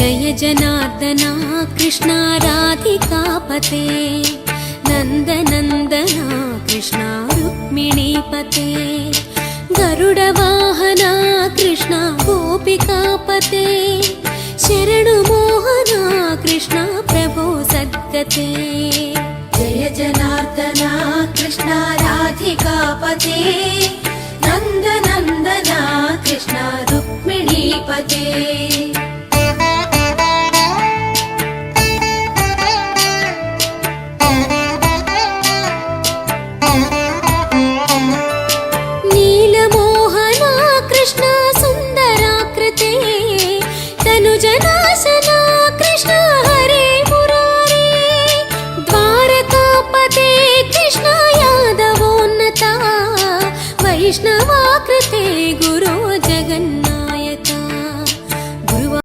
जय जनार्दना कृष्णा राधिकापते नन्दनन्दना कृष्णा रुक्मिणीपते गरुडवाहना कृष्णा गोपिकापते शरणु मोहना कृष्णा प्रभो सद्गते जय जनार्दना कृष्णा राधिकापते नन्दनन्दना कृष्णा रुक्मिणीपते नीलमोहना कृष्णा सुन्दराकृते तनुजनाशना कृष्णा हरे मुरारे द्वारकापते कृष्णा यादवोन्नता वैष्णवाकृते गुरो जगन्नाथ